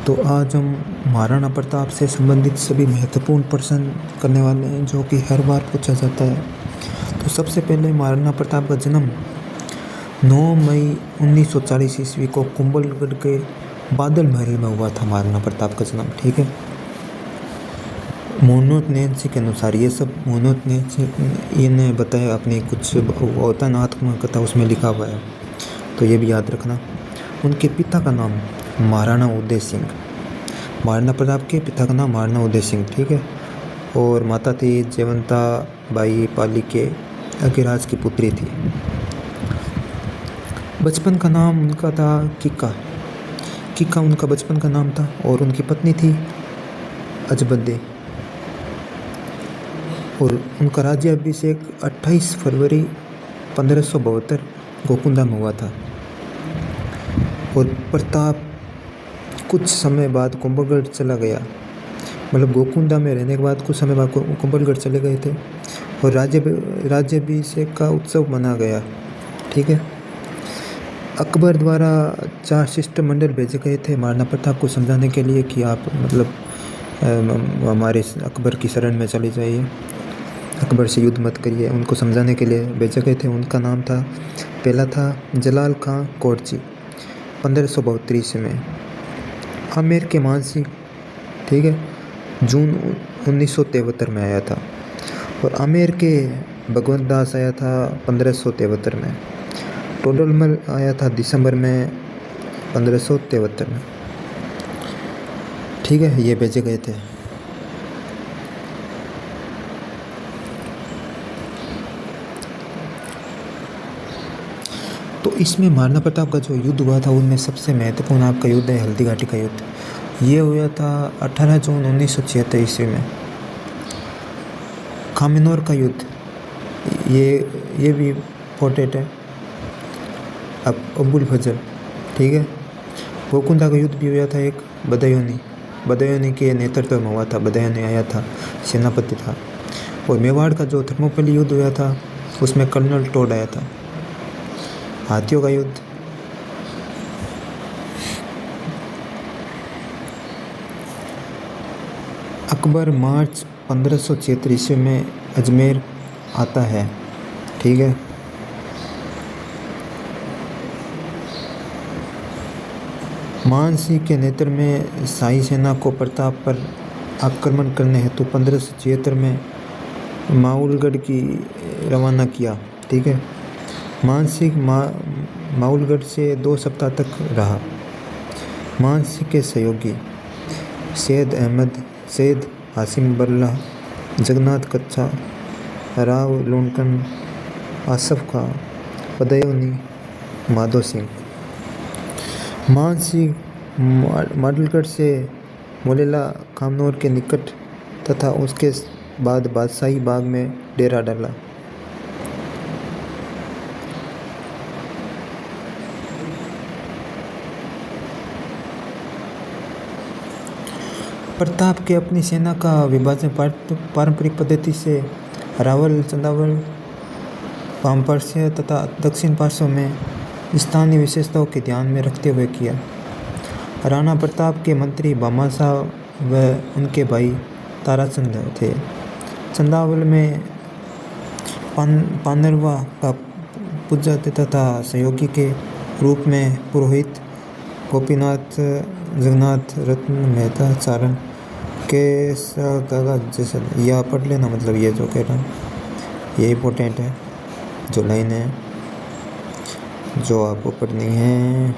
तो आज हम महाराणा प्रताप से संबंधित सभी महत्वपूर्ण प्रश्न करने वाले हैं जो कि हर बार पूछा जाता है। तो सबसे पहले महाराणा प्रताप का जन्म 9 मई 1940 ईस्वी को कुंभलगढ़ के बादल महल में हुआ था। महाराणा प्रताप का जन्म, ठीक है। मोहनोत नैन्सी के अनुसार, ये सब मोहनोत नैन्सी ने बताया, अपनी कुछ होता है ना आत्मकथा, उसमें लिखा हुआ है, तो ये भी याद रखना। उनके पिता का नाम महाराणा उदय सिंह, महाराणा प्रताप के पिता का नाम महाराणा उदय सिंह, ठीक है। और माता थी जयवंता बाई पाली के अग्रराज की पुत्री थी। बचपन का नाम उनका था किक्का, किक्का उनका बचपन का नाम था। और उनकी पत्नी थी अजबदे। और उनका राज्याभिषेक 28 फरवरी 1572 गोकुंदा में हुआ था। और प्रताप कुछ समय बाद कुंभलगढ़ चला गया, मतलब गोकुंदा में रहने के बाद कुछ समय बाद कुंभलगढ़ चले गए थे। और राज्याभिषेक का उत्सव मना गया, ठीक है। अकबर द्वारा 4 शिष्टमंडल भेजे गए थे महाराणा प्रताप को समझाने के लिए कि आप मतलब हमारे अकबर की शरण में चले जाइए, अकबर से युद्ध मत करिए। उनको समझाने के लिए भेजे गए थे। उनका नाम था, पहला था जलाल खां कोरची, 1572 ईस्वी में। आमेर के मानसिंह, ठीक है, जून 1973 में आया था। और आमेर के भगवंत दास आया था 1573 में। टोडरमल आया था दिसंबर में 1573 में, ठीक है। ये भेजे गए थे। तो इसमें महाराणा प्रताप का जो युद्ध हुआ था उनमें सबसे महत्वपूर्ण आपका युद्ध है हल्दी घाटी का युद्ध। ये हुआ था 18 जून 1976 ईस्वी में। खामिनौर का युद्ध, ये भी इम्पोर्टेंट है। अब अबुल फजल, ठीक है। गोकुंदा का युद्ध भी हुआ था एक, बदायूनी के नेतृत्व में हुआ था। बदायूनी आया था, सेनापति था। और मेवाड़ का जो थर्मोपल्ली युद्ध हुआ था उसमें कर्नल टोड आया था। हाथियों का युद्ध, अकबर मार्च 1576 ईस्वी में अजमेर आता है, ठीक है। मान सिंह के नेतृत्व में शाही सेना को प्रताप पर आक्रमण करने हेतु 1576 में माउलगढ़ की रवाना किया, ठीक है। मान सिंह माउलगढ़ से 2 सप्ताह तक रहा। मान सिंह के सहयोगी सैयद अहमद, सैयद हासिम बल्ला, जगन्नाथ कच्छा, राव लुंटन, आसफ खां, बदायूनी, माधो सिंह। मान सिंह माडलगढ़ से मोलेला खामनौर के निकट तथा उसके बाद बादशाही बाग में डेरा डाला। प्रताप के अपनी सेना का विभाजन पारंपरिक पद्धति से अरावल, चंदावल, वामपार्श्व तथा दक्षिण पार्श्व में स्थानीय विशेषताओं के ध्यान में रखते हुए किया। राणा प्रताप के मंत्री भामाशाह व उनके भाई ताराचंद थे। चंदावल में पानरवा का पूज्य तथा सहयोगी के रूप में पुरोहित गोपीनाथ, जगन्नाथ, रत्न मेहता, चारण के जैसे यह पढ़ लेना, मतलब ये जो कह रहा हूँ ये इम्पोर्टेंट है, जो लाइन है जो आपको पढ़नी है।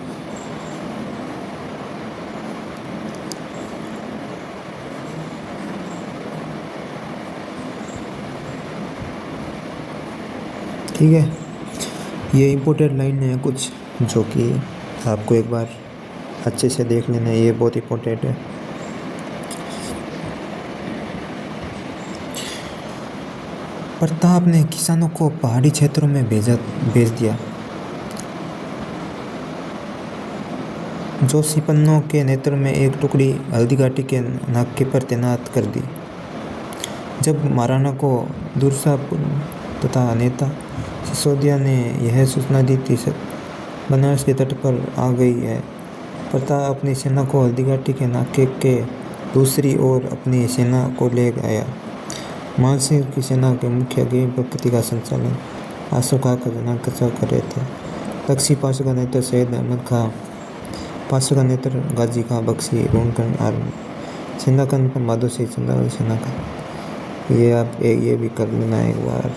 ठीक है, ये इम्पोर्टेंट लाइन है कुछ जो कि आपको एक बार अच्छे से देख लेना है, ये बहुत इम्पोर्टेंट है। प्रताप ने किसानों को पहाड़ी क्षेत्रों में भेज दिया। जोशीपन्नों के नेतृत्व में एक टुकड़ी हल्दी घाटी के नाके पर तैनात कर दी। जब महाराणा को दुर्सापुर तथा नेता सिसोदिया ने यह सूचना दी थी बनारस के तट पर आ गई है, प्रताप अपनी सेना को हल्दीघाटी के नाके के दूसरी ओर अपनी सेना को ले आया। मानसिंह की सेना के मुखिया गेमपति का संचालन अशोका का जनाकचा कर रहे थे। बख्शी पासों का नेतृत्व सैयद अहमद खां, पासों का नेतृत्व गाजी खां बख्शी, रोनकन आर्मी, सेना का नेतृत्व माधो सिंह चंद्रावली सेना का। ये आप ये भी कर लेना एक बार।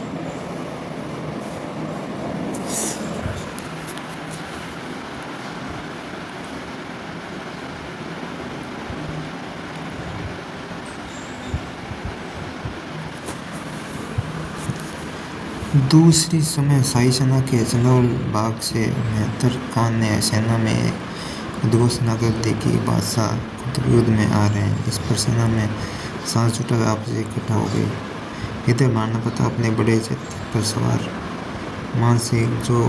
दूसरी समय शाही सेना के जंगल बाग से मेहतर खान ने सेना में एक उद्घोषणा कर दी कि बादशाह खुद युद्ध में आ रहे हैं। इस पर सेना में सांस छूटा आपस इकट्ठा हो गई। इधर महाराणा प्रताप अपने बड़े जत्थे पर सवार मानसिंह जो